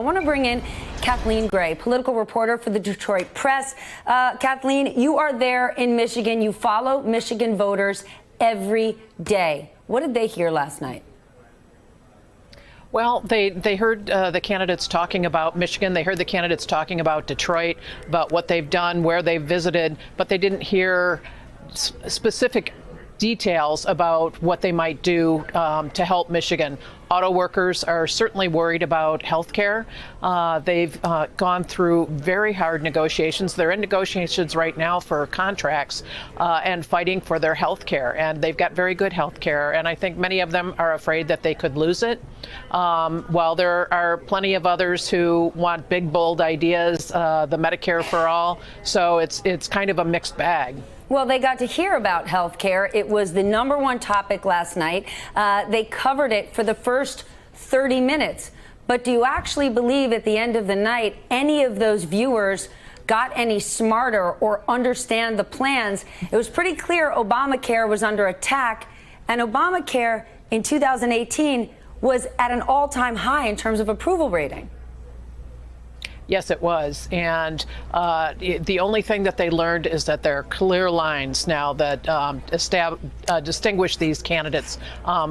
I want to bring in Kathleen Gray, political reporter for the Detroit Press. Kathleen, you are there in Michigan. You follow Michigan voters every day. What did they hear last night? Well, they heard the candidates talking about Michigan. They heard the candidates talking about Detroit, about what they've done, where they've visited, but they didn't hear specific details about what they might do to help Michigan. Auto workers are certainly worried about health care. They've gone through very hard negotiations. They're in negotiations right now for contracts and fighting for their health care. And they've got very good health care. And I think many of them are afraid that they could lose it. While there are plenty of others who want big, bold ideas, the Medicare for all. So it's kind of a mixed bag. Well, they got to hear about health care. It was the #1 topic last night. They covered it for the first 30 minutes. But do you actually believe at the end of the night any of those viewers got any smarter or understand the plans? It was pretty clear Obamacare was under attack, and Obamacare in 2018 was at an all-time high in terms of approval rating. Yes, it was. And the only thing that they learned is that there are clear lines now that distinguish these candidates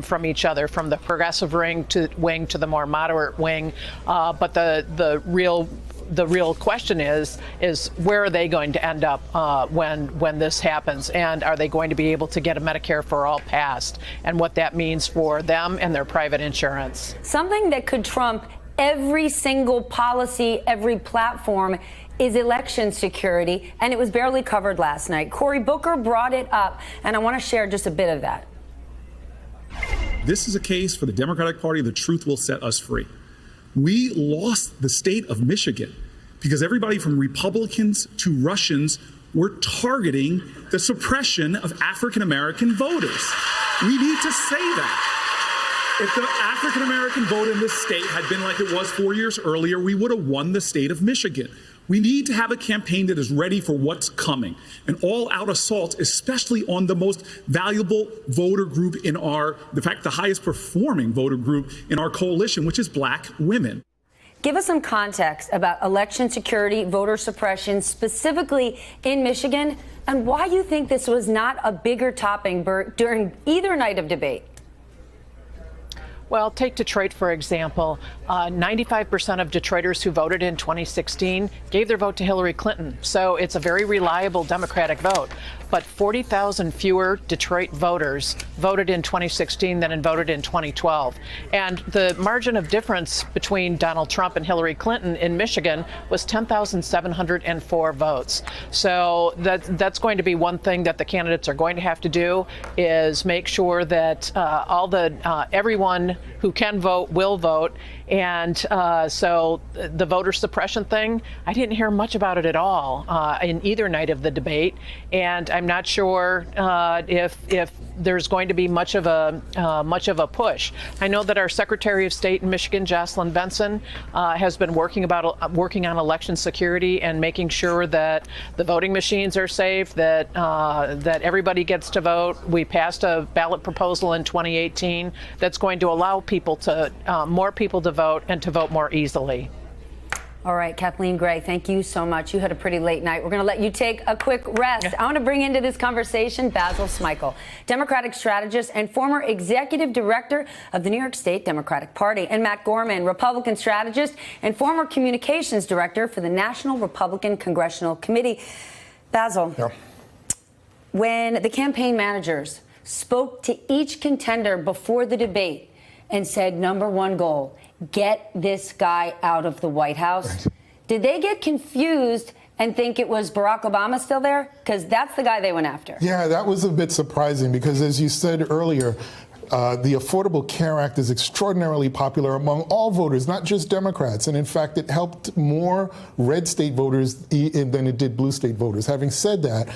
from each other, from the progressive wing to the more moderate wing. But the real question is where are they going to end up when this happens? And are they going to be able to get a Medicare for all passed? And what that means for them and their private insurance. Something that could trump every single policy, every platform is election security, and it was barely covered last night. Cory Booker brought it up, and I want to share just a bit of that. This is a case for the Democratic Party. The truth will set us free. We lost the state of Michigan because everybody from Republicans to Russians were targeting the suppression of African-American voters. We need to say that. If the African-American vote in this state had been like it was 4 years earlier, we would have won the state of Michigan. We need to have a campaign that is ready for what's coming. An all-out assault, especially on the most valuable voter group in the highest performing voter group in our coalition, which is Black women. Give us some context about election security, voter suppression, specifically in Michigan, and why you think this was not a bigger topic during either night of debate. Well, take Detroit, for example. 95% of Detroiters who voted in 2016 gave their vote to Hillary Clinton. So it's a very reliable Democratic vote. But 40,000 fewer Detroit voters voted in 2016 than voted in 2012. And the margin of difference between Donald Trump and Hillary Clinton in Michigan was 10,704 votes. So that's going to be one thing that the candidates are going to have to do, is make sure that everyone who can vote will vote. And so the voter suppression thing, I didn't hear much about it at all in either night of the debate. And I'm not sure if there's going to be much of a push. I know that our Secretary of State in Michigan, Jocelyn Benson, has been working on election security and making sure that the voting machines are safe, that everybody gets to vote. We passed a ballot proposal in 2018 that's going to allow more people to vote and to vote more easily. All right, Kathleen Gray, thank you so much. You had a pretty late night. We're going to let you take a quick rest. I want to bring into this conversation Basil Smikle, Democratic strategist and former executive director of the New York State Democratic Party, and Matt Gorman, Republican strategist and former communications director for the National Republican Congressional Committee. Basil, when the campaign managers spoke to each contender before the debate and said, #1 goal, get this guy out of the White House. Did they get confused and think it was Barack Obama still there? Because that's the guy they went after. Yeah, that was a bit surprising because, as you said earlier, the Affordable Care Act is extraordinarily popular among all voters, not just Democrats. And in fact, it helped more red state voters than it did blue state voters. Having said that,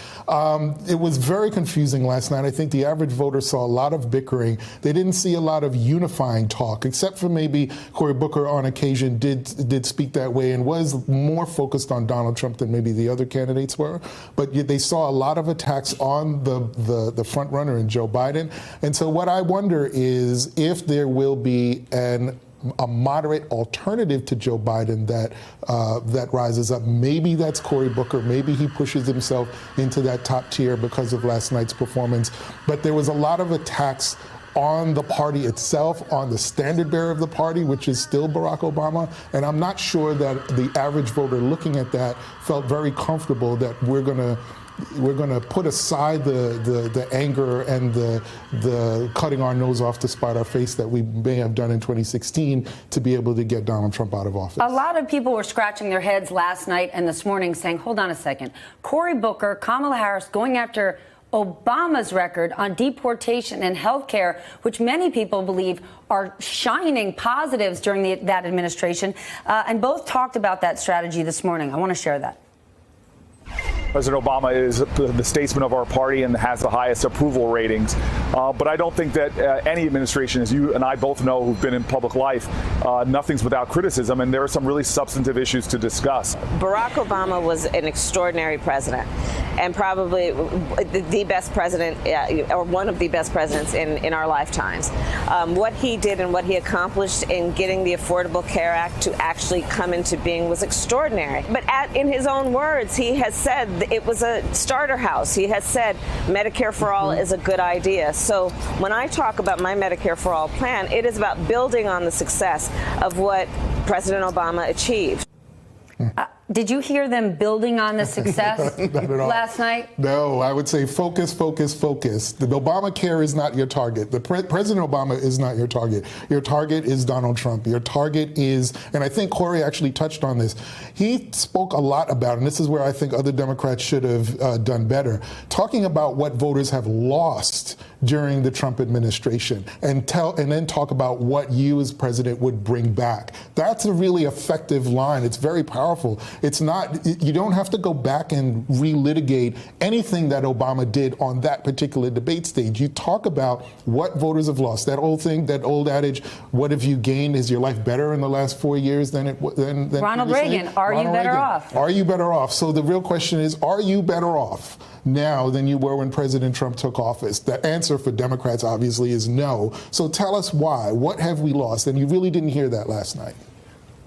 it was very confusing last night. I think the average voter saw a lot of bickering. They didn't see a lot of unifying talk, except for maybe Cory Booker on occasion did speak that way and was more focused on Donald Trump than maybe the other candidates were. But they saw a lot of attacks on the front runner in Joe Biden. And so what I wonder is if there will be an a moderate alternative to Joe Biden that rises up. Maybe that's Cory Booker. Maybe he pushes himself into that top tier because of last night's performance. But there was a lot of attacks on the party itself, on the standard bearer of the party, which is still Barack Obama. And I'm not sure that the average voter looking at that felt very comfortable that we're going to put aside the anger and the cutting our nose off to spite our face that we may have done in 2016 to be able to get Donald Trump out of office. A lot of people were scratching their heads last night and this morning saying, hold on a second, Cory Booker, Kamala Harris going after Obama's record on deportation and health care, which many people believe are shining positives during that administration, and both talked about that strategy this morning. I want to share that. President Obama is the statesman of our party and has the highest approval ratings. But I don't think that any administration, as you and I both know who've been in public life, nothing's without criticism, and there are some really substantive issues to discuss. Barack Obama was an extraordinary president, and probably the best president, or one of the best presidents in our lifetimes. What he did and what he accomplished in getting the Affordable Care Act to actually come into being was extraordinary. But in his own words, he has said it was a starter house. He has said Medicare for all is a good idea. So when I talk about my Medicare for all plan, it is about building on the success of what President Obama achieved. Did you hear them building on the success last night? No, I would say focus, focus, focus. The Obamacare is not your target. President Obama is not your target. Your target is Donald Trump. Your target is, and I think Cory actually touched on this, he spoke a lot about, and this is where I think other Democrats should have done better, talking about what voters have lost during the Trump administration, and then talk about what you as president would bring back. That's a really effective line. It's very powerful. It's not, you don't have to go back and relitigate anything that Obama did on that particular debate stage. You talk about what voters have lost. That old thing, that old adage, what have you gained? Is your life better in the last 4 years than Ronald Reagan, are you better off? Are you better off? So the real question is, are you better off now than you were when President Trump took office? The answer for Democrats obviously is no. So tell us why. What have we lost? And you really didn't hear that last night.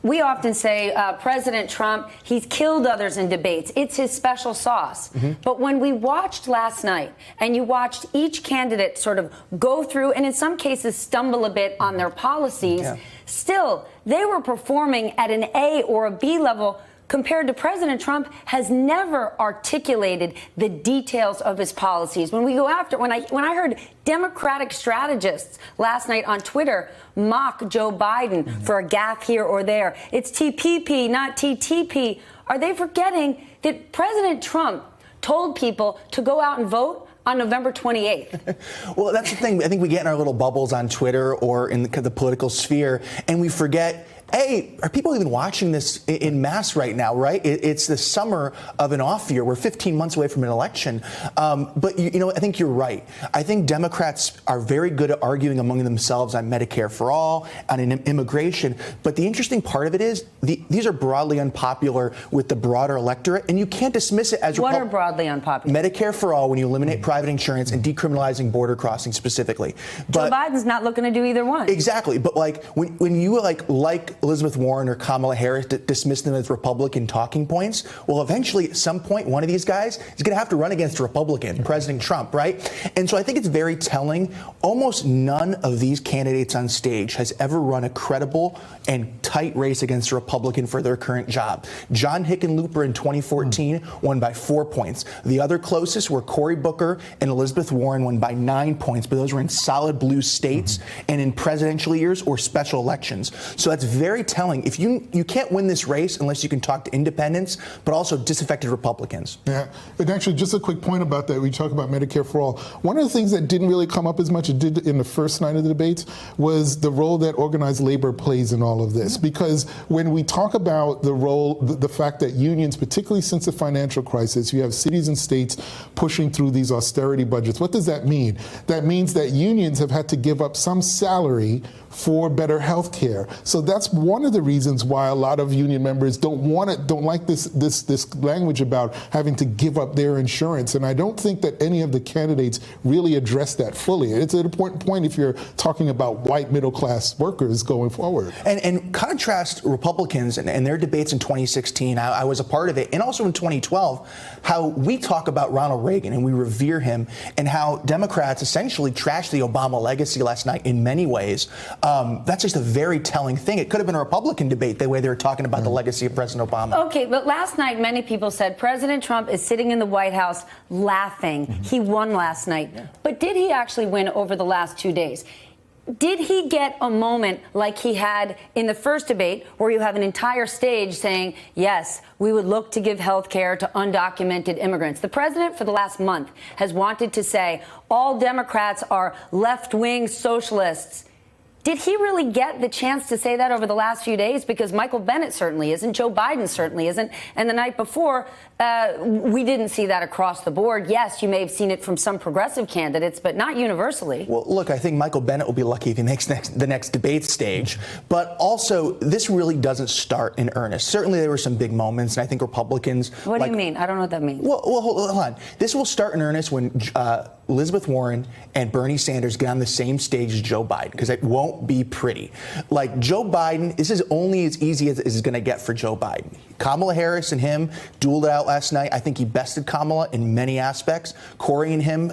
We often say President Trump, he's killed others in debates. It's his special sauce. But when we watched last night and you watched each candidate sort of go through and in some cases stumble a bit on their policies, still they were performing at an A or a B level compared to President Trump has never articulated the details of his policies. When we go after, when I heard Democratic strategists last night on Twitter mock Joe Biden for a gaffe here or there, it's TPP, not TTP. Are they forgetting that President Trump told people to go out and vote on November 28th? Well, that's the thing. I think we get in our little bubbles on Twitter or in the political sphere, and we forget, hey, are people even watching this in mass right now, right? It's the summer of an off year. We're 15 months away from an election. But, you know, I think you're right. I think Democrats are very good at arguing among themselves on Medicare for all, on immigration. But the interesting part of it is these are broadly unpopular with the broader electorate, and you can't dismiss it as what are broadly unpopular? Medicare for all, when you eliminate private insurance and decriminalizing border crossing specifically. But Joe Biden's not looking to do either one. Exactly. But like when you like Elizabeth Warren or Kamala Harris dismiss them as Republican talking points, well, eventually at some point, one of these guys is going to have to run against a Republican, President Trump, right? And so I think it's very telling. Almost none of these candidates on stage has ever run a credible and tight race against a Republican for their current job. John Hickenlooper in 2014 won by 4 points. The other closest were Cory Booker and Elizabeth Warren, won by 9 points, but those were in solid blue states and in presidential years or special elections. So that's very telling. If you can't win this race unless you can talk to independents, but also disaffected Republicans. Yeah, and actually, just a quick point about that. We talk about Medicare for all. One of the things that didn't really come up as much as it did in the first night of the debates was the role that organized labor plays in all of this. Because when we talk about the role, the fact that unions, particularly since the financial crisis, you have cities and states pushing through these austerity budgets. What does that mean? That means that unions have had to give up some salary for better health care. So that's one of the reasons why a lot of union members don't like this language about having to give up their insurance. And I don't think that any of the candidates really address that fully. It's at a point if you're talking about white middle-class workers going forward. And contrast Republicans and their debates in 2016, I was a part of it, and also in 2012, how we talk about Ronald Reagan and we revere him, and how Democrats essentially trashed the Obama legacy last night in many ways. That's just a very telling thing. It could have been a Republican debate, the way they were talking about the legacy of President Obama. Okay, but last night many people said President Trump is sitting in the White House laughing. He won last night. But did he actually win over the last 2 days? Did he get a moment like he had in the first debate where you have an entire stage saying, yes, we would look to give health care to undocumented immigrants? The president for the last month has wanted to say all Democrats are left-wing socialists. Did he really get the chance to say that over the last few days? Because Michael Bennet certainly isn't, Joe Biden certainly isn't, and the night before, we didn't see that across the board. Yes, you may have seen it from some progressive candidates, but not universally. Well, look, I think Michael Bennet will be lucky if he makes the next debate stage. But also, this really doesn't start in earnest. Certainly, there were some big moments, and I think Republicans... What do you mean? I don't know what that means. Well, hold on. This will start in earnest when Elizabeth Warren and Bernie Sanders get on the same stage as Joe Biden, because it won't be pretty. Like, Joe Biden, this is only as easy as it's going to get for Joe Biden. Kamala Harris and him dueled it out last night. I think he bested Kamala in many aspects. Corey and him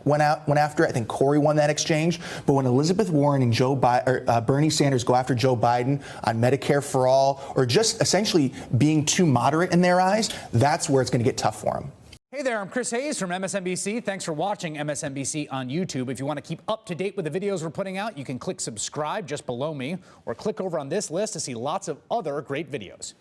went after it. I think Corey won that exchange. But when Elizabeth Warren and Bernie Sanders go after Joe Biden on Medicare for all, or just essentially being too moderate in their eyes, that's where it's going to get tough for him. Hey there, I'm Chris Hayes from MSNBC. Thanks for watching MSNBC on YouTube. If you want to keep up to date with the videos we're putting out, you can click subscribe just below me, or click over on this list to see lots of other great videos.